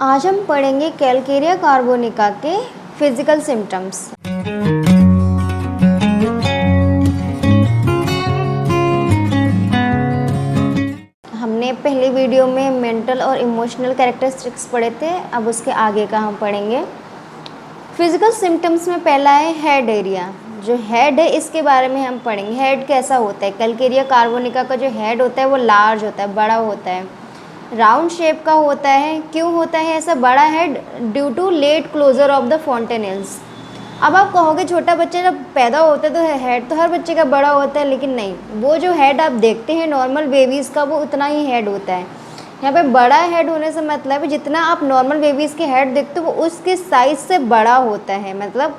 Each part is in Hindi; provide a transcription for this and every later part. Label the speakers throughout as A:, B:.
A: आज हम पढ़ेंगे कैलकेरिया कार्बोनिका के फिजिकल सिम्टम्स। हमने पहले वीडियो में मेंटल और इमोशनल कैरेक्टरिस्टिक्स पढ़े थे, अब उसके आगे का हम पढ़ेंगे। फिजिकल सिम्टम्स में पहला है हेड एरिया। जो हेड है इसके बारे में हम पढ़ेंगे। हेड कैसा होता है? कैलकेरिया कार्बोनिका का जो हेड होता है वो लार्ज होता है, बड़ा होता है, राउंड शेप का होता है। क्यों होता है ऐसा बड़ा head? Due to late closure of the fontanelles. अब आप कहोगे छोटा बच्चा जब पैदा होता है तो हेड तो हर बच्चे का बड़ा होता है, लेकिन नहीं, वो जो हेड आप देखते हैं नॉर्मल बेबीज़ का वो उतना ही हेड होता है। यहाँ पे बड़ा हेड होने से मतलब है जितना आप नॉर्मल बेबीज़ के हेड देखते हो वो उसके साइज़ से बड़ा होता है। मतलब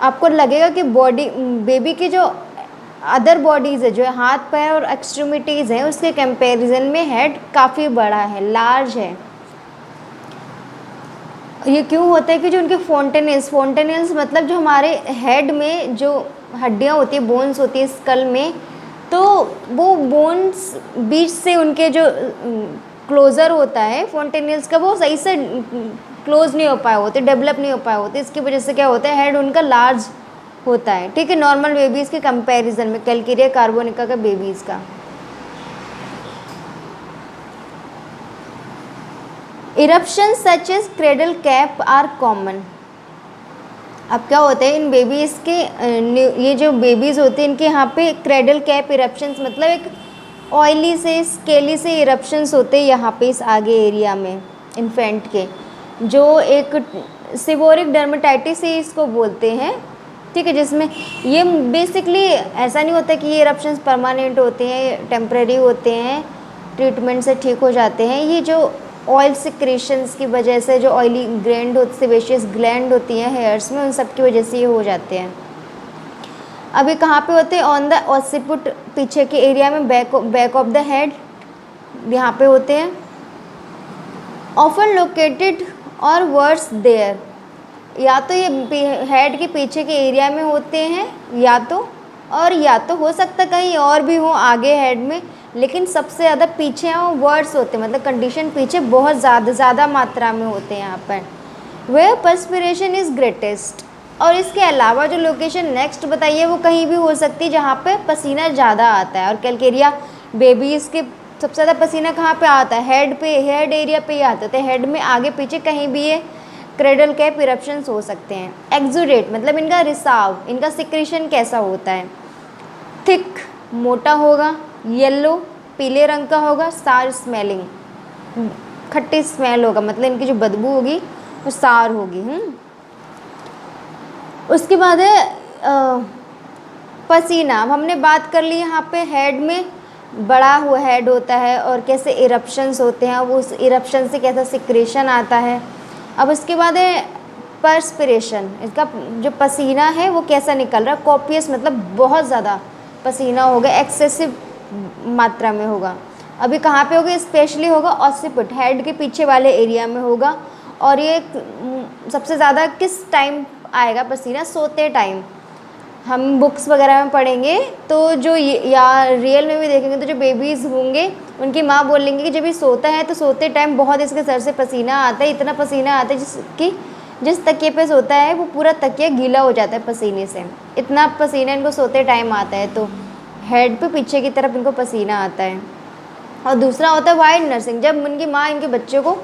A: आपको लगेगा कि बॉडी बेबी की जो अदर बॉडीज़ है, जो हाथ पैर और एक्सट्रीमिटीज़ हैं, उसके कंपैरिजन में हेड काफ़ी बड़ा है, लार्ज है। ये क्यों होता है कि जो उनके फोंटेनेल्स मतलब जो हमारे हेड में जो हड्डियाँ होती है, बोन्स होती है स्कल में, तो वो बोन्स बीच से उनके जो क्लोज़र होता है फोंटेनेल्स का वो सही से क्लोज नहीं हो पाए होते, डेवलप नहीं हो पाए होते। इसकी वजह से क्या होता है, हेड उनका लार्ज होता है। ठीक है, नॉर्मल बेबीज़ के कंपैरिजन में कैलकेरिया कार्बोनिका का बेबीज़ का। Eruption such as cradle cap are common. अब क्या होता है इन बेबीज़ के ये जो बेबीज़ होते हैं इनके यहाँ पे क्रेडल कैप इरप्शंस मतलब एक ऑयली से स्केली से इरप्शंस होते हैं यहाँ पे इस आगे एरिया में इन्फेंट के, जो एक सिवोरिक डर्मेटाइटिस से इसको बोलते हैं। ठीक है, जिसमें ये बेसिकली ऐसा नहीं होता कि ये इरप्शंस परमानेंट होते हैं, टेम्परेरी होते हैं, ट्रीटमेंट से ठीक हो जाते हैं। ये जो ऑयल सिक्रेशंस की वजह से जो ऑयली ग्लैंड सेबेशियस ग्लैंड होती हैं हेयर्स में, उन सब की वजह से ये हो जाते हैं। अभी कहाँ पे होते हैं? ऑन द ऑसिपुट, पीछे के एरिया में, बैक ऑफ द हेड, यहाँ पे होते हैं। ऑफन लोकेटेड और वर्स देयर, या तो ये हेड के पीछे के एरिया में होते हैं या तो हो सकता कहीं और भी हो आगे हेड में, लेकिन सबसे ज़्यादा पीछे हैं वो वर्ड्स होते हैं, मतलब कंडीशन पीछे बहुत ज़्यादा मात्रा में होते हैं यहाँ पर। Where perspiration is greatest. और इसके अलावा जो लोकेशन नेक्स्ट बताइए वो कहीं भी हो सकती है जहाँ पे पसीना ज़्यादा आता है। और कैलकेरिया बेबीज़ के सबसे ज़्यादा पसीना कहाँ पे आता है? हेड पे, हेड एरिया पे ही आता है। हेड में आगे पीछे कहीं भी ये क्रेडल कैप इरप्शंस हो सकते हैं। एक्सुडेट मतलब इनका रिसाव, इनका सिक्रेशन कैसा होता है? थिक, मोटा होगा, येलो, पीले रंग का होगा, सार स्मेलिंग, खट्टी स्मेल होगा, मतलब इनकी जो बदबू होगी वो सार होगी। उसके बाद है पसीना। अब हमने बात कर ली यहाँ पे हेड में बड़ा हुआ हेड होता है और कैसे इरप्शंस होते हैं, वो उस इरप्शन से कैसा सिक्रेशन आता है। अब उसके बाद है पर्सपिरेशन, इसका जो पसीना है वो कैसा निकल रहा है? कॉपियस मतलब बहुत ज़्यादा पसीना होगा, एक्सेसिव मात्रा में होगा। अभी कहाँ पे होगा? स्पेशली होगा ऑसिपिट, हेड के पीछे वाले एरिया में होगा। और ये सबसे ज़्यादा किस टाइम आएगा पसीना? सोते टाइम। हम बुक्स वगैरह में पढ़ेंगे तो जो या रियल में भी देखेंगे तो जो बेबीज़ होंगे उनकी माँ बोलेंगे कि जब ये सोता है तो सोते टाइम बहुत इसके सर से पसीना आता है, इतना पसीना आता है जिस तकिए पे सोता है वो पूरा तकिया गीला हो जाता है पसीने से, इतना पसीना इनको सोते टाइम आता है। तो हेड पे पीछे की तरफ इनको पसीना आता है। और दूसरा होता है वाइड नर्सिंग, जब उनकी माँ इनके बच्चे को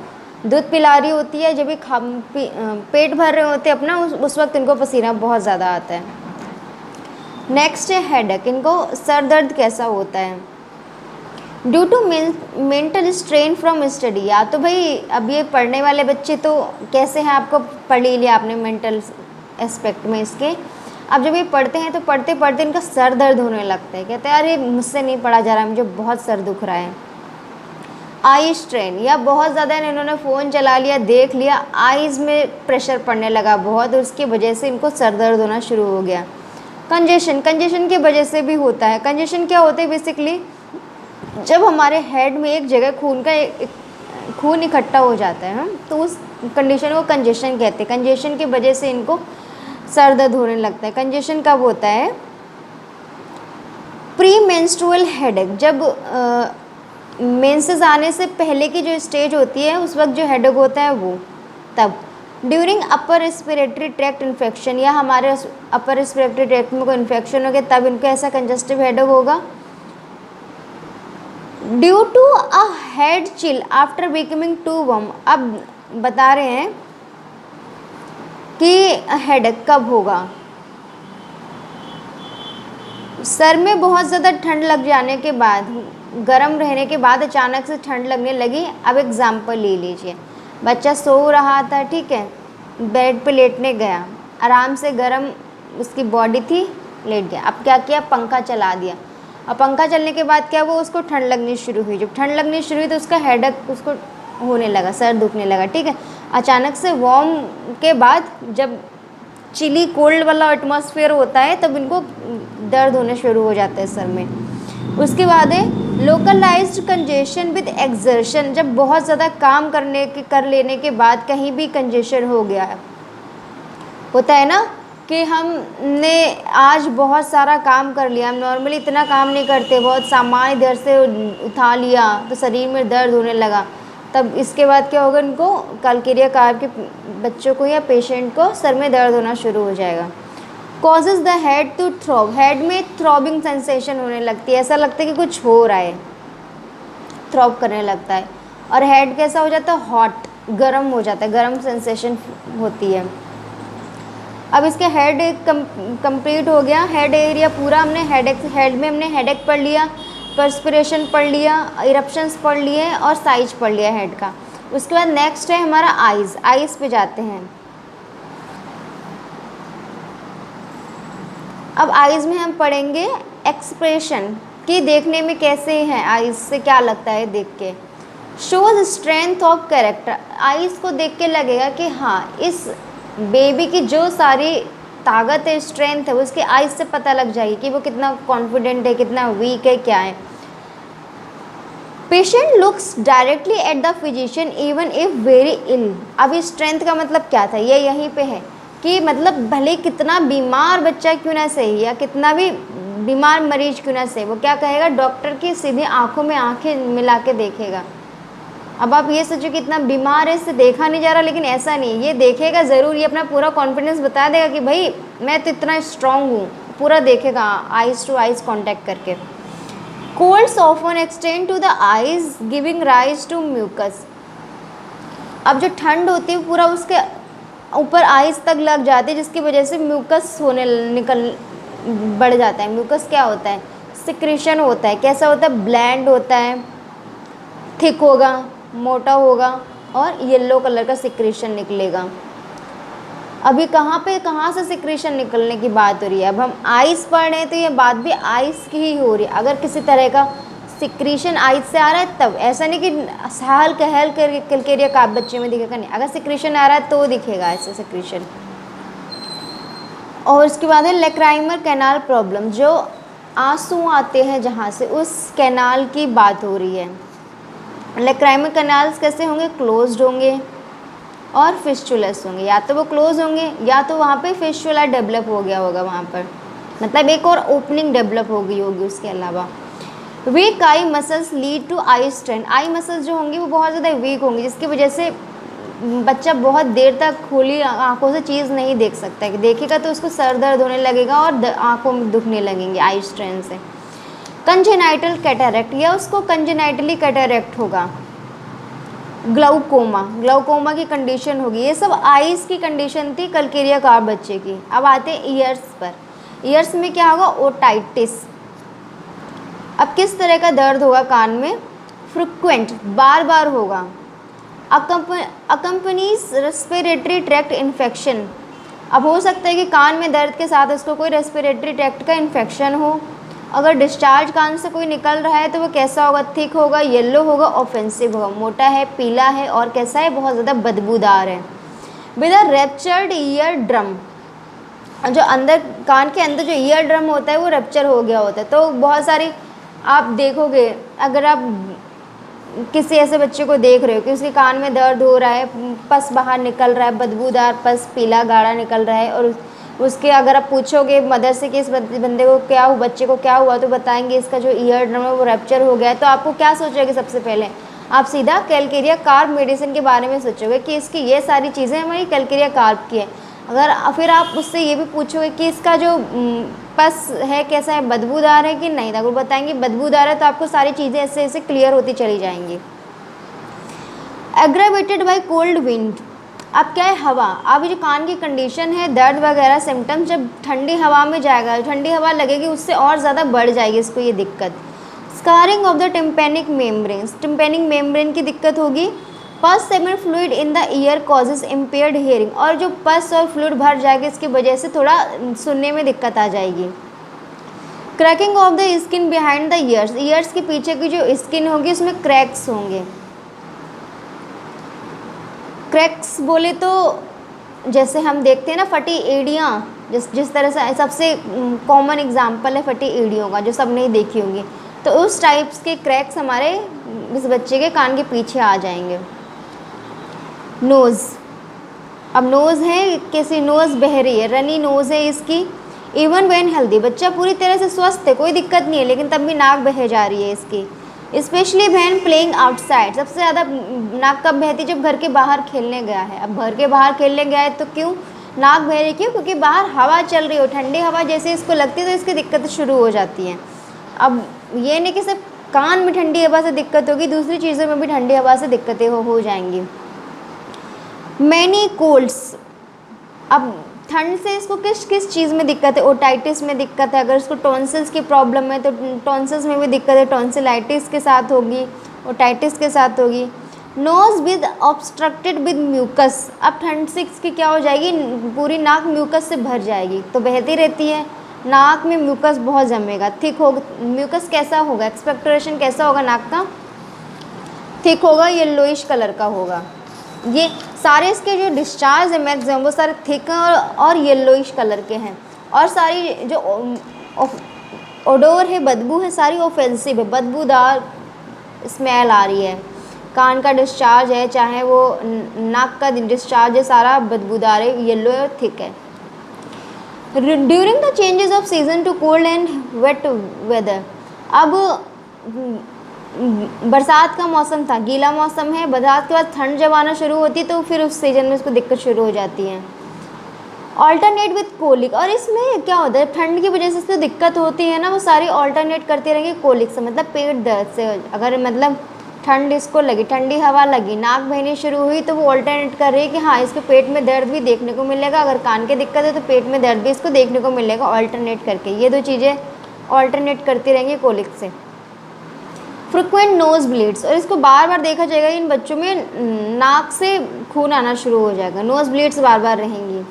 A: दूध पिला रही होती है, जब ये पेट भर रहे होते हैं अपना, उस वक्त इनको पसीना बहुत ज़्यादा आता है। नेक्स्ट है हेडेक, इनको सर दर्द कैसा होता है? Due to mental strain from study. या तो भाई अब ये पढ़ने वाले बच्चे तो कैसे हैं, आपको पढ़ ही लिया आपने मेंटल एस्पेक्ट में इसके। अब जब ये पढ़ते हैं तो पढ़ते पढ़ते इनका सर दर्द होने लगता है, कहते हैं अरे मुझसे नहीं पढ़ा जा रहा, मुझे बहुत सर दुख रहा है। आई स्ट्रेन, या बहुत ज़्यादा इन्होंने फ़ोन चला लिया, देख लिया, आईज़ में प्रेशर पड़ने लगा बहुत, और उसकी वजह से इनको सर दर्द होना शुरू हो गया। कंजेशन की वजह से भी होता है। कंजेशन क्या होता है? बेसिकली जब हमारे हेड में एक जगह खून इकट्ठा हो जाता है तो उस कंडीशन को कंजेशन कहते हैं। कंजेशन की वजह से इनको सर दर्द होने लगता है। कंजेशन कब होता है? प्री मेंस्ट्रुअल हेडेक, जब मेंसेस आने से पहले की जो स्टेज होती है उस वक्त जो हेडेक होता है वो तब। During upper respiratory tract infection, या हमारे अपर रेस्पिरेटरी ट्रैक्ट में कोई इन्फेक्शन हो गया तब इनको ऐसा कंजस्टिव हेडेक होगा। Due to a head chill after becoming too warm, अब बता रहे हैं कि हेडेक कब होगा। सर में बहुत ज़्यादा ठंड लग जाने के बाद, गर्म रहने के बाद अचानक से ठंड लगने लगी। अब एग्जाम्पल ले लीजिए, बच्चा सो रहा था, ठीक है, बेड पे लेटने गया, आराम से गर्म उसकी बॉडी थी, लेट गया। अब क्या किया, पंखा चला दिया, और पंखा चलने के बाद क्या हुआ, उसको ठंड लगनी शुरू हुई। जब ठंड लगनी शुरू हुई तो उसका हेडेक उसको होने लगा, सर दुखने लगा, ठीक है। अचानक से वार्म के बाद जब चिली कोल्ड वाला एटमॉस्फेयर होता है तब इनको दर्द होने शुरू हो जाता है सर में। उसके बाद है लोकलाइज्ड कंजेशन विद एक्सर्शन, जब बहुत ज़्यादा काम कर लेने के बाद कहीं भी कंजेशन हो गया है। होता है ना कि हमने आज बहुत सारा काम कर लिया, हम नॉर्मली इतना काम नहीं करते, बहुत सामान इधर से उठा लिया तो शरीर में दर्द होने लगा, तब इसके बाद क्या होगा, इनको कैलकेरिया कार्ब के बच्चों को या पेशेंट को सर में दर्द होना शुरू हो जाएगा। Causes the head to throb, head में थ्रॉबिंग सेंसेशन होने लगती है, ऐसा लगता है कि कुछ हो रहा है, थ्रॉब करने लगता है। और हेड कैसा हो जाता है, हॉट, गर्म हो जाता है, गर्म सेंसेशन होती है। अब इसके हेड कंप्लीट हो गया, हेड एरिया पूरा हमने हेड में हमने हेडेक पढ़ लिया, पर्सपिरेशन पढ़ लिया, इरप्शंस पढ़ लिए और साइज पढ़ लिया हेड का। उसके बाद नेक्स्ट है हमारा आइज़, आइज़ पे जाते हैं। अब आइज़ में हम पढ़ेंगे एक्सप्रेशन कि देखने में कैसे हैं, आइज़ से क्या लगता है देख के। Shows strength of character, eyes को देख के लगेगा कि हाँ इस बेबी की जो सारी ताकत है, स्ट्रेंथ है, उसके आइज़ से पता लग जाएगी कि वो कितना कॉन्फिडेंट है, कितना वीक है, क्या है। Patient looks directly at the physician even if very ill, अभी स्ट्रेंथ का मतलब क्या था, ये यहीं पे है कि मतलब भले कितना बीमार बच्चा क्यों ना सही या कितना भी बीमार मरीज क्यों ना सही, वो क्या कहेगा, डॉक्टर की सीधे आंखों में आंखें मिला के देखेगा। अब आप ये सोचो कि इतना बीमार है, इससे देखा नहीं जा रहा, लेकिन ऐसा नहीं, ये देखेगा ज़रूर, ये अपना पूरा कॉन्फिडेंस बता देगा कि भाई मैं तो इतना स्ट्रांग हूँ, पूरा देखेगा आइज़ टू आइज़ कॉन्टैक्ट करके। Colds often extend to the eyes giving rise to mucus, अब जो ठंड होती है पूरा उसके ऊपर आइज़ तक लग जाती है, जिसकी वजह से म्यूकस बढ़ जाता है। म्यूकस क्या होता है, सिक्रीशन होता है, कैसा होता है, ब्लैंड होता है, थिक होगा, मोटा होगा और येलो कलर का सिक्रीशन निकलेगा। अभी कहाँ से सिक्रीशन निकलने की बात हो रही है, अब हम आइस पढ़ रहे हैं तो ये बात भी आइस की ही हो रही है। अगर किसी तरह का सिक्रीशन आइस से आ रहा है तब, ऐसा नहीं कि सहल कहल कैलकेरिया कार्ब बच्चे में दिखेगा, नहीं, अगर सिक्रीशन आ रहा है तो दिखेगा ऐसे सिक्रीशन। और उसके बाद है लेक्राइमर कैनाल प्रॉब्लम, जो आंसू आते हैं जहाँ से, उस कैनाल की बात हो रही है। लेक्राइमर कैनाल्स कैसे होंगे, क्लोज्ड होंगे और फिस्चुलस होंगे, या तो वो क्लोज होंगे या तो वहाँ पे फिस्चुला डेवलप हो गया होगा, वहाँ पर मतलब एक और ओपनिंग डेवलप हो गई होगी। उसके अलावा weak eye muscles lead to eye strain, eye muscles जो होंगी वो बहुत ज़्यादा वीक होंगी, जिसकी वजह से बच्चा बहुत देर तक खुली आंखों से चीज़ नहीं देख सकता है, कि देखेगा तो उसको सर दर्द होने लगेगा और आंखों में दुखने लगेंगे आई स्ट्रेन से। कंजेनाइटल कैटरेक्ट, या उसको कंजेनाइटली कैटरेक्ट होगा। ग्लाउकोमा की कंडीशन होगी। ये सब आइज़ की कंडीशन थी कैलकेरिया कार्ब बच्चे की। अब आते हैं ईयर्स पर। ईयर्स में क्या होगा, ओटाइटिस। अब किस तरह का दर्द होगा कान में, फ्रिक्वेंट, बार बार होगा। अकम्पनीज रेस्पिरेटरी ट्रैक्ट इन्फेक्शन, अब हो सकता है कि कान में दर्द के साथ उसको कोई रेस्पिरेटरी ट्रैक्ट का इन्फेक्शन हो। अगर डिस्चार्ज कान से कोई निकल रहा है तो वो कैसा होगा, थिक होगा, येलो होगा, ऑफेंसिव होगा, मोटा है, पीला है और कैसा है, बहुत ज़्यादा बदबूदार है। With a raptured ear drum, जो अंदर कान के अंदर जो ईयर ड्रम होता है वो रैप्चर हो गया होता है। तो बहुत सारी आप देखोगे, अगर आप किसी ऐसे बच्चे को देख रहे हो कि उसके कान में दर्द हो रहा है, पस बाहर निकल रहा है, बदबूदार पस, पीला गाढ़ा निकल रहा है और उसके अगर आप पूछोगे मदर से कि इस बंदे को क्या हुआ, बच्चे को क्या हुआ, तो बताएंगे इसका जो ईयर ड्रम है वो रैप्चर हो गया है। तो आपको क्या सोचोगे सबसे पहले, आप सीधा कैलकेरिया कार्प मेडिसिन के बारे में सोचोगे कि इसकी ये सारी चीज़ें हमारी कैलकेरिया कार्प की है। अगर फिर आप उससे ये भी पूछोगे कि इसका जो पस है कैसा है, बदबूदार है कि नहीं, अगर बताएंगे बदबूदार है तो आपको सारी चीज़ें ऐसे ऐसे क्लियर होती चली जाएंगी। एग्रावेटेड बाय कोल्ड विंड, अब क्या है, हवा, अब जो कान की कंडीशन है, दर्द वगैरह सिम्टम्स जब ठंडी हवा में जाएगा, ठंडी हवा लगेगी उससे और ज़्यादा बढ़ जाएगी इसको ये दिक्कत। Scarring of the tympanic membrane, tympanic membrane की दिक्कत होगी। पस seminal fluid in the year causes impaired hearing, और जो पस और फ्लूइड भर जाएगा इसकी वजह से थोड़ा सुनने में दिक्कत आ जाएगी। Cracking of the skin behind the years, years के पीछे की जो स्किन होगी उसमें क्रैक्स होंगे। क्रैक्स बोले तो जैसे हम देखते हैं ना फटी एड़ियाँ, जिस तरह से सबसे कॉमन एग्जाम्पल है फटी एड़ियों का, जो सब नहीं देखी होंगी, तो उस टाइप्स के क्रैक्स हमारे इस बच्चे के कान के पीछे आ जाएंगे। नोज़, अब नोज़ है कैसी, नोज़ बह रही है, रनी नोज़ है इसकी। इवन व्हेन हेल्दी, बच्चा पूरी तरह से स्वस्थ है, कोई दिक्कत नहीं है, लेकिन तब भी नाक बह जा रही है इसकी। स्पेशली व्हेन प्लेइंग आउटसाइड, सबसे ज़्यादा नाक कब बहती है, जब घर के बाहर खेलने गया है। अब घर के बाहर खेलने गया है तो क्यों नाक बह रही, क्यों, क्योंकि बाहर हवा चल रही हो, ठंडी हवा जैसे इसको लगती है तो इसकी दिक्कत शुरू हो जाती हैं। अब ये नहीं कि सिर्फ कान में ठंडी हवा से दिक्कत होगी, दूसरी चीज़ों में भी ठंडी हवा से दिक्कतें हो जाएंगी। मैनी कोल्ड्स, अब ठंड से इसको किस किस चीज़ में दिक्कत है, ओटाइटिस में दिक्कत है, अगर इसको टॉन्सिल्स की प्रॉब्लम है तो टॉन्सिल्स में भी दिक्कत है, टॉन्सिलाइटिस के साथ होगी, ओटाइटिस के साथ होगी। Nose with obstructed with mucus, अब ठंड से इसकी क्या हो जाएगी, पूरी नाक म्यूकस से भर जाएगी, तो बहती रहती है, नाक में म्यूकस बहुत जमेगा, थिक होगा। म्यूकस कैसा होगा, एक्सपेक्टोरेशन कैसा होगा नाक का, थिक होगा, येलोइश कलर का होगा। ये सारे इसके जो डिस्चार्ज है मैक्सिमम वो सारे थिक और येलोइश कलर के हैं, और सारी जो ओडोर है, बदबू है, सारी ऑफेंसिव है, बदबूदार स्मेल आ रही है। कान का डिस्चार्ज है, चाहे वो नाक का डिस्चार्ज है, सारा बदबूदार है, येलो है और थिक है। During the changes of season to cold and wet weather, अब बरसात का मौसम था, गीला मौसम है, बरसात के बाद ठंड जब आना शुरू होती है तो फिर उस सीजन में उसको दिक्कत शुरू हो जाती है। ऑल्टरनेट विथ कोलिक, और इसमें क्या होता है, ठंड की वजह से इसको दिक्कत होती है ना, वो सारी ऑल्टरनेट करती रहेंगी कोलिक से, मतलब पेट दर्द से। अगर मतलब ठंड इसको लगी, ठंडी हवा लगी, नाक बहनी शुरू हुई, तो वो ऑल्टरनेट कर रही है कि हाँ इसके पेट में दर्द भी देखने को मिलेगा, अगर कान की दिक्कत है तो पेट में दर्द भी इसको देखने को मिलेगा, ऑल्टरनेट करके। ये दो चीज़ें ऑल्टरनेट करती रहेंगी कोलिक से। फ्रिक्वेंट नोज ब्लीड्स, और इसको बार बार देखा जाएगा, इन बच्चों में नाक से खून आना शुरू हो जाएगा, नोज ब्लीड्स बार बार रहेंगी।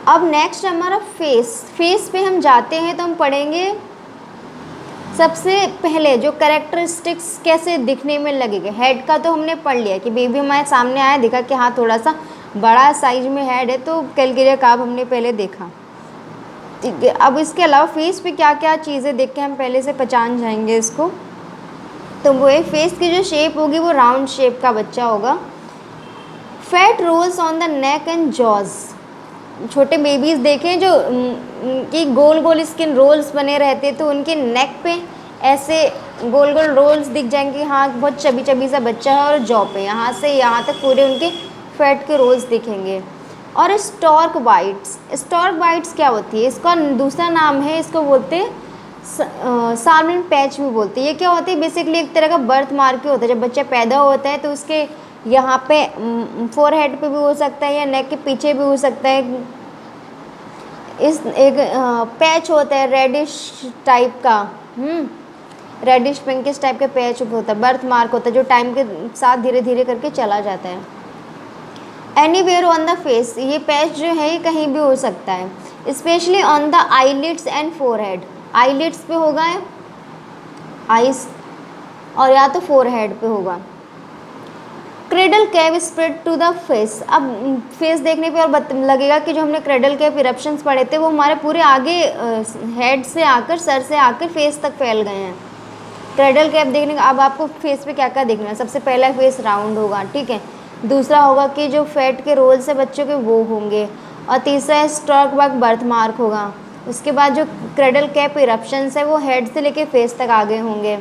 A: अब नेक्स्ट हमारा फेस पे हम जाते हैं तो हम पढ़ेंगे सबसे पहले जो कैरेक्टरिस्टिक्स कैसे दिखने में लगेगा। हेड का तो हमने पढ़ लिया कि बेबी हमारे सामने आया, दिखा कि हाँ थोड़ा सा बड़ा साइज में हेड है, तो कैलकेरिया कार्प हमने पहले देखा, ठीक है। अब इसके अलावा फेस पे क्या क्या चीज़ें देख के हम पहले से पहचान जाएंगे इसको, तो वो है फेस की जो शेप होगी वो राउंड शेप का बच्चा होगा। Fat rolls on the neck and jaws, छोटे बेबीज़ देखें जो कि गोल गोल स्किन रोल्स बने रहते, तो उनके नेक पे ऐसे गोल गोल रोल्स दिख जाएंगे, हाँ बहुत चबी चबी सा बच्चा है, और जॉ पे यहाँ से यहाँ तक पूरे उनके फैट के रोल्स दिखेंगे। और स्टॉर्क बाइट्स, स्टॉर्क बाइट्स क्या होती है, इसका दूसरा नाम है, इसको बोलते हैं साल्मन पैच भी बोलते हैं। ये क्या होती है, बेसिकली एक तरह का बर्थ मार्क ही होता है, जब बच्चा पैदा होता है तो उसके यहाँ पे फोरहेड पे भी हो सकता है या नेक के पीछे भी हो सकता है, इस एक पैच होता है रेडिश टाइप का, रेडिश पिंकिश टाइप का पैच होता है, बर्थ मार्क होता है, जो टाइम के साथ धीरे धीरे करके चला जाता है। एनीवेयर ऑन द फेस, ये पैच जो है ये कहीं भी हो सकता है, specially on the eyelids and forehead, eyelids पे होगा आईज, और या तो फोरहेड पे होगा। Cradle cap spread to the face, अब फेस देखने पे और लगेगा कि जो हमने क्रेडल कैप इरप्शंस पढ़े थे वो हमारे पूरे आगे हेड से आकर, सर से आकर फेस तक फैल गए हैं। क्रेडल कैप देखने का, अब आपको फेस पे क्या क्या देखना है, सबसे पहला फेस राउंड होगा, ठीक है। दूसरा होगा कि जो फैट के रोल्स है बच्चों के वो होंगे, और तीसरा है स्ट्रोक वक्त बर्थ मार्क होगा। उसके बाद जो क्रेडल कैप इरप्शंस है वो हेड से लेके फेस तक आगे होंगे।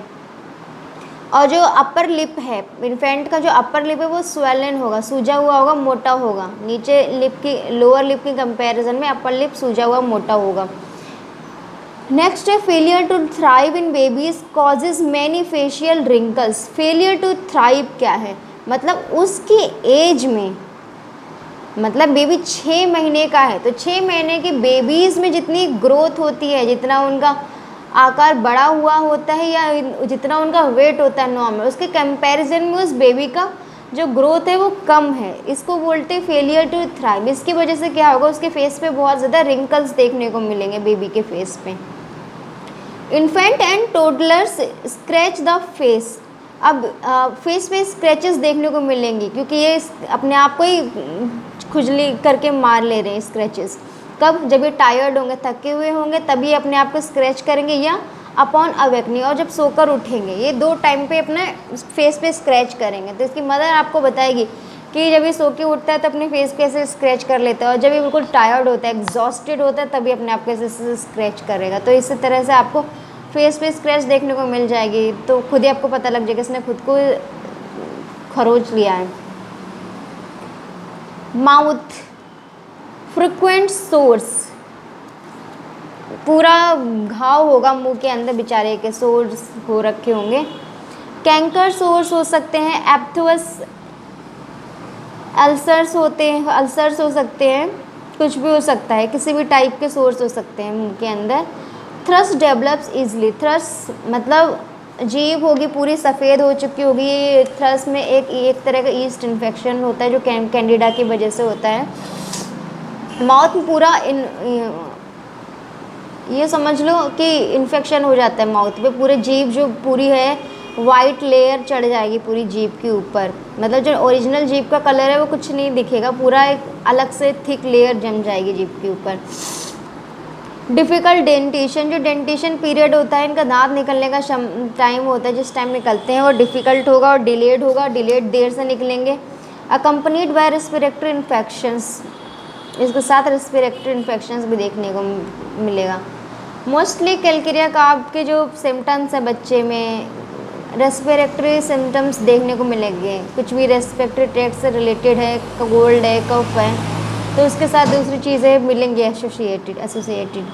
A: और जो अपर लिप है इन्फेंट का, जो अपर लिप है वो स्वेलन होगा, सूजा हुआ होगा, मोटा होगा। नीचे लिप की, लोअर लिप की कंपैरिजन में अपर लिप सूजा हुआ मोटा होगा। नेक्स्ट है failure to thrive in babies causes many facial wrinkles. Failure to thrive क्या है, मतलब उसकी एज में, मतलब बेबी 6 महीने का है तो 6 महीने के बेबीज़ में जितनी ग्रोथ होती है, जितना उनका आकार बड़ा हुआ होता है या जितना उनका वेट होता है नॉर्मल, उसके कंपैरिजन में उस बेबी का जो ग्रोथ है वो कम है। इसको बोलते हैं फेलियर टू थ्राइव। इसकी वजह से क्या होगा, उसके फेस पे बहुत ज़्यादा रिंकल्स देखने को मिलेंगे बेबी के फेस पे। Infant and toddlers scratch the face. अब फेस पे स्क्रैचेस देखने को मिलेंगी क्योंकि ये अपने आप को ही खुजली करके मार ले रहे हैं स्क्रैचेस। कब, जब ये टायर्ड होंगे, थके हुए होंगे, तभी अपने आप को स्क्रैच करेंगे, या अपॉन अवेकनिंग, और जब सोकर उठेंगे। ये 2 टाइम पे अपने फेस पे स्क्रैच करेंगे। तो इसकी मदर आपको बताएगी कि जब ये सो के उठता है तो अपने फेस पे ऐसे स्क्रैच कर लेता है, और जब ये बिल्कुल टायर्ड होता है, एग्जॉस्टेड होता है, तभी अपने आप को ऐसे स्क्रैच करेगा। तो इसी तरह से आपको फेस पे स्क्रैच देखने को मिल जाएगी, तो खुद ही आपको पता लग जाएगा इसने खुद को खरोच लिया है। माउथ फ्रिक्वेंट सोर्स, पूरा घाव होगा मुंह के अंदर, बेचारे के सोर्स हो रखे होंगे। कैंकर सोर्स हो सकते हैं, एप्थुअस अल्सर्स होते हैं, अल्सर्स हो सकते हैं, कुछ भी हो सकता है, किसी भी टाइप के सोर्स हो सकते हैं मुंह के अंदर। थ्रस्ट डेवलप्स इजली, थ्रस्ट मतलब जीभ होगी पूरी सफ़ेद हो चुकी होगी। थ्रस्ट में एक तरह का ईस्ट इन्फेक्शन होता है जो कैंडिडा की वजह से होता है। माउथ में पूरा ये समझ लो कि इन्फेक्शन हो जाता है माउथ पे, पूरे जीभ जो पूरी है वाइट लेयर चढ़ जाएगी पूरी जीभ के ऊपर, मतलब जो ओरिजिनल जीभ का कलर है वो कुछ नहीं दिखेगा, पूरा एक अलग से थिक लेयर जम जाएगी जीभ के ऊपर। डिफ़िकल्ट डेंटिशन, जो डेंटिशन पीरियड होता है, इनका दांत निकलने का टाइम होता है, जिस टाइम निकलते हैं वो डिफ़िकल्ट होगा और डिलेड होगा, डिलेड देर से निकलेंगे। अकम्पनीड बाय रेस्पिरेटरी इन्फेक्शंस, इसके साथ रेस्पिरेटरी इन्फेक्शंस भी देखने को मिलेगा। मोस्टली कैलकेरिया काफ के जो सिम्टम्स हैं बच्चे में, रेस्पिरेटरी सिम्टम्स देखने को मिलेंगे। कुछ भी रेस्पिरेटरी ट्रैक्ट से रिलेटेड है, कोल्ड है, कफ है, तो उसके साथ दूसरी चीज़ें मिलेंगी associated.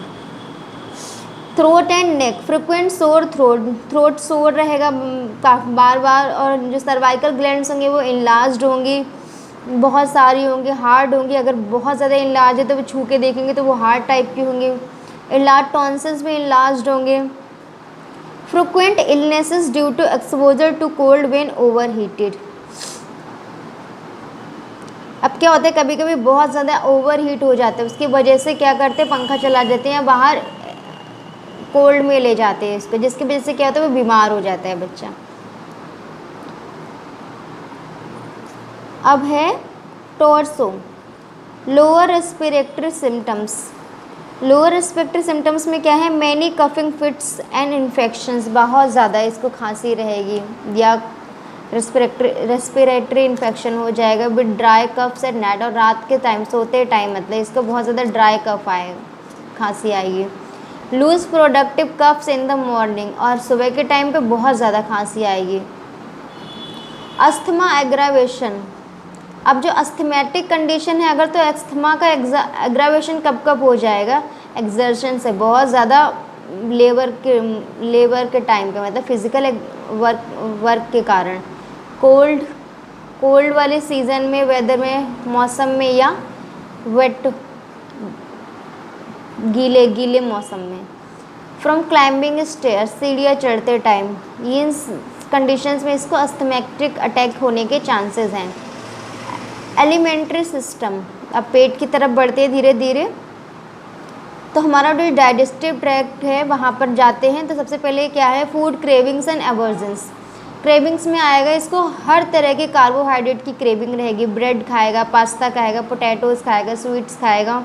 A: Throat and neck, frequent sore throat, throat सोर रहेगा बार बार, और जो सर्वाइकल ग्लैंड्स होंगे वो इनलार्ज्ड होंगी, बहुत सारी होंगी, हार्ड होंगी। अगर बहुत ज़्यादा इनलार्ज है तो वो छू के देखेंगे तो वो हार्ड टाइप की होंगी। इनलार्ज टॉन्सिल्स भी इनलार्ज्ड होंगे। Frequent illnesses due to exposure to cold when overheated. अब क्या होता है, कभी कभी बहुत ज़्यादा ओवर हीट हो जाता है, उसकी वजह से क्या करते हैं, पंखा चला देते हैं या बाहर कोल्ड में ले जाते हैं इसको, जिसकी वजह से क्या होता है वो बीमार हो जाता है बच्चा। अब है torso, lower respiratory symptoms. Lower respiratory symptoms में क्या है, many coughing fits and infections, बहुत ज़्यादा इसको खांसी रहेगी या रेस्पिरेटरी इन्फेक्शन हो जाएगा with dry coughs at night, और रात के टाइम सोते टाइम मतलब इसको बहुत ज़्यादा ड्राई कफ आएगा, खांसी आएगी। Loose productive coughs in the morning, और सुबह के टाइम पे बहुत ज़्यादा खांसी आएगी। अस्थमा एग्रावेशन, अब जो अस्थमेटिक कंडीशन है, अगर तो अस्थमा का एग्रावेशन कब कब हो जाएगा, एक्सर्शन से, बहुत ज़्यादा लेबर के टाइम पे, मतलब फिज़िकल वर्क के कारण, कोल्ड वाले सीज़न में, वेदर में, मौसम में, या वेट गीले मौसम में। फ्रॉम क्लाइंबिंग स्टेयर, सीढ़ियाँ चढ़ते टाइम, इन कंडीशंस में इसको अस्थमेटिक अटैक होने के चांसेस हैं। एलिमेंट्री सिस्टम, अब पेट की तरफ बढ़ते हैं धीरे धीरे, तो हमारा जो डाइजेस्टिव ट्रैक्ट है वहाँ पर जाते हैं। तो सबसे पहले क्या है, food cravings and aversions. Cravings में आएगा इसको हर तरह के कार्बोहाइड्रेट की क्रेविंग रहेगी, ब्रेड खाएगा, पास्ता खाएगा, पोटैटोज़ खाएगा, स्वीट्स खाएगा,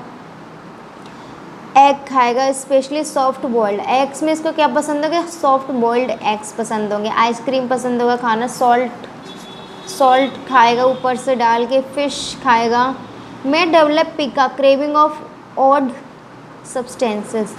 A: एग खाएगा, स्पेशली सॉफ्ट बॉइल्ड एग्स में इसको क्या पसंद होगा, सॉफ्ट बॉइल्ड एग्स पसंद होंगे। आइसक्रीम पसंद होगा खाना, सॉल्ट खाएगा ऊपर से डाल के, फ़िश खाएगा, में डेवलप पीका क्रेविंग ऑफ ऑड सब्सटेंसेस।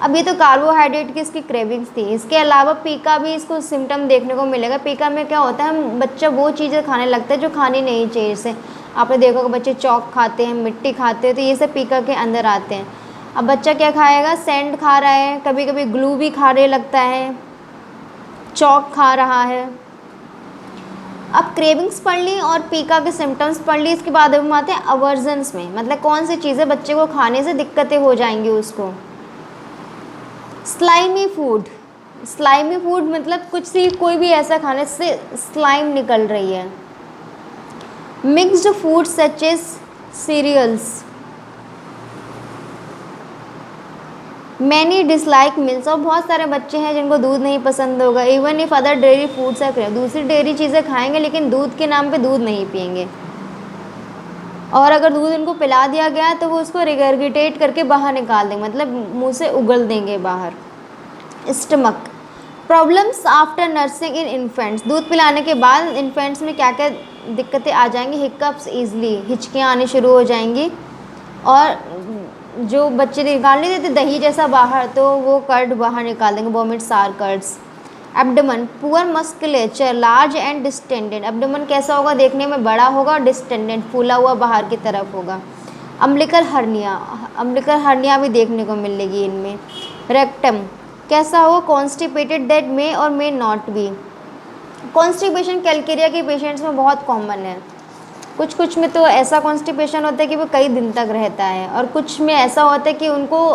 A: अब ये तो कार्बोहाइड्रेट की इसकी क्रेविंग्स थी, इसके अलावा पीका भी इसको सिम्टम देखने को मिलेगा। पीका में क्या होता है, बच्चा वो चीज़ें खाने लगता है जो खानी नहीं चाहिए। जैसे आपने देखा कि बच्चे चौक खाते हैं, मिट्टी खाते हैं, तो ये सब पीका के अंदर आते हैं। अब बच्चा क्या खाएगा, सैंड खा रहा है, कभी कभी ग्लू भी खाने लगता है, चौक खा रहा है। अब क्रेविंग्स पढ़ ली और पीका के सिम्टम्स पढ़ ली, इसके बाद हम आते हैं अवर्जन्स में, मतलब कौन सी चीज़ें बच्चे को खाने से दिक्कतें हो जाएंगी उसको। स्लाइमी फूड, स्लाइमी फूड मतलब कुछ सी कोई भी ऐसा खाने से स्लाइम निकल रही है। Mixed food such as cereals, many dislike milk, और बहुत सारे बच्चे हैं जिनको दूध नहीं पसंद होगा। Even if other dairy foods are crave, दूसरी डेयरी चीज़ें खाएंगे लेकिन दूध के नाम पे दूध नहीं पियेंगे, और अगर दूध इनको पिला दिया गया तो वो उसको रिगर्गिटेट करके बाहर निकाल देंगे, मतलब मुंह से उगल देंगे बाहर। Stomach problems after nursing in infants, दूध पिलाने के बाद इन्फेंट्स में क्या क्या दिक्कतें आ जाएंगी। हिकअप्स ईजली, हिचकियाँ आनी शुरू हो जाएंगी, और जो बच्चे निकाल नहीं देते दही जैसा बाहर, तो वो कर्ड बाहर निकाल देंगे, vomits are curds. Abdomen poor musculature large and distended, abdomen कैसा होगा, देखने में बड़ा होगा और डिस्टेंडेड फूला हुआ बाहर की तरफ होगा। अम्बिलिकल हर्निया, अम्बिलिकल हर्निया भी देखने को मिलेगी इनमें। रेक्टम कैसा होगा, कॉन्स्टिपेटेड, दैट मे और may not be. Constipation Calcarea के पेशेंट्स में बहुत कॉमन है, कुछ कुछ में तो ऐसा कॉन्स्टिपेशन होता है कि वो कई दिन तक रहता है, और कुछ में ऐसा होता है कि उनको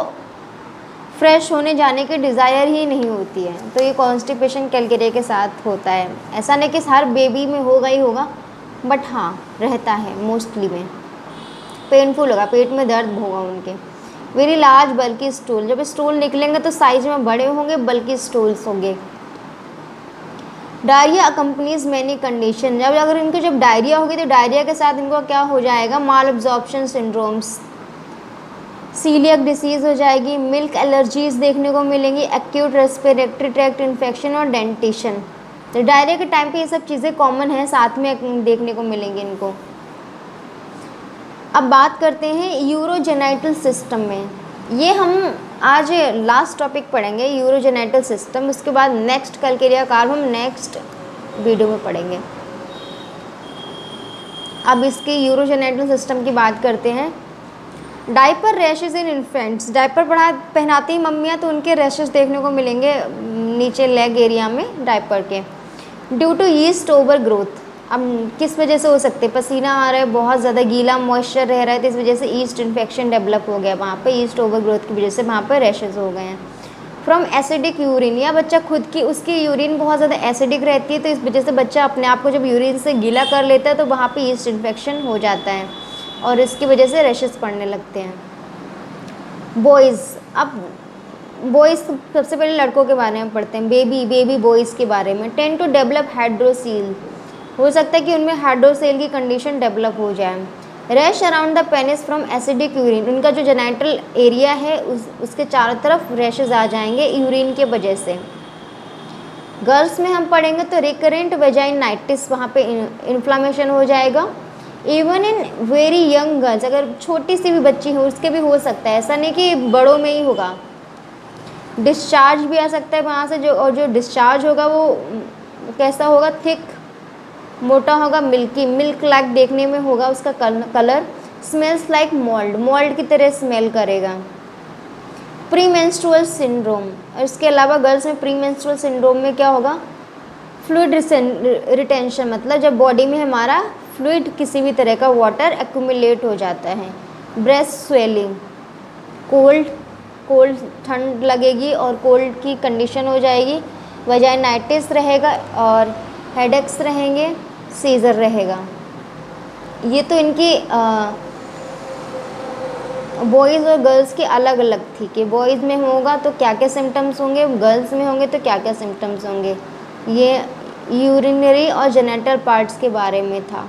A: फ्रेश होने जाने की डिज़ायर ही नहीं होती है। तो ये कॉन्स्टिपेशन कैलकेरिया के साथ होता है। ऐसा नहीं कि हर बेबी में होगा ही होगा, बट हाँ रहता है मोस्टली में। पेनफुल होगा, पेट में दर्द होगा उनके। वेरी लार्ज बल्कि स्टूल, जब स्टूल निकलेंगे तो साइज में बड़े होंगे, बल्कि स्टूल्स होंगे। डायरिया अकम्पनीज मैनी कंडीशन, जब अगर इनको जब डायरिया होगी तो डायरिया के साथ इनको क्या हो जाएगा, माल एब्जॉर्प्शन सिंड्रोम्स, सीलियक डिसीज़ हो जाएगी, मिल्क एलर्जीज देखने को मिलेंगी, एक्यूट रेस्पिरेटरी ट्रैक्ट इन्फेक्शन और डेंटिशन। तो डायरिया के टाइम पे ये सब चीज़ें कॉमन हैं, साथ में देखने को मिलेंगी इनको। अब बात करते हैं यूरोजेनाइटल सिस्टम में, ये हम आज लास्ट टॉपिक पढ़ेंगे यूरोजेनाइटल सिस्टम, उसके बाद नेक्स्ट कैलकेरिया कार्व हम नेक्स्ट वीडियो में पढ़ेंगे। अब इसके यूरोजेनाइटल सिस्टम की बात करते हैं। Diaper rashes in infants, diaper पहनाती हैं मम्मियाँ तो उनके रैशेज देखने को मिलेंगे नीचे लेग एरिया में डायपर के। Due to yeast overgrowth, अब किस वजह से हो सकते हैं, पसीना आ रहा है, बहुत ज़्यादा गीला मॉइस्चर रह रहा है, तो इस वजह से ईस्ट इन्फेक्शन डेवलप हो गया वहाँ पे, ईस्ट ओवर ग्रोथ की वजह से वहाँ पर रैशेज हो गए हैं। फ्रॉम एसिडिक यूरिन, या बच्चा खुद की उसकी यूरिन बहुत ज़्यादा एसिडिक रहती है, तो इस वजह से बच्चा अपने आप को जब यूरिन से गीला कर लेता है तो वहाँ पे ईस्ट इन्फेक्शन हो जाता है, और इसकी वजह से रैशेज पड़ने लगते हैं। बॉयज़, अब बॉयज़ सबसे पहले लड़कों के बारे में पढ़ते हैं, बेबी बॉयज़ के बारे में। टेंड टू डेवलप हाइड्रोसील, हो सकता है कि उनमें हाइड्रोसेल की कंडीशन डेवलप हो जाए। Rash around the penis from acidic urine, उनका जो जेनाइटल एरिया है उसके चारों तरफ रैशेज आ जाएंगे यूरिन के वजह से। गर्ल्स में हम पढ़ेंगे तो रिकरेंट वेजाइनाइटिस, वहाँ पे इन्फ्लामेशन हो जाएगा। Even in very young girls, अगर छोटी सी भी बच्ची हो उसके भी हो सकता है, ऐसा नहीं कि बड़ों में ही होगा। डिस्चार्ज भी आ सकता है वहाँ से, और जो डिस्चार्ज होगा वो कैसा होगा, थिक मोटा होगा, मिल्की मिल्क लाइक देखने में होगा उसका कलर। स्मेल्स लाइक मोल्ड की तरह स्मेल करेगा। प्री मेंस्ट्रुअल सिंड्रोम, और इसके अलावा गर्ल्स में प्री मेंस्ट्रुअल सिंड्रोम में क्या होगा, फ्लूइड रिटेंशन, मतलब जब बॉडी में हमारा फ्लूइड किसी भी तरह का वाटर एक्यूमुलेट हो जाता है। ब्रेस्ट स्वेलिंग, कोल्ड ठंड लगेगी और कोल्ड की कंडीशन हो जाएगी। वजाइनाइटिस रहेगा और हेडेक्स रहेंगे, सीजर रहेगा। ये तो इनकी बॉयज़ और गर्ल्स की अलग अलग थी कि बॉयज़ में होगा तो क्या क्या सिम्टम्स होंगे, गर्ल्स में होंगे तो क्या क्या सिम्टम्स होंगे। ये यूरिनरी और जेनेटल पार्ट्स के बारे में था।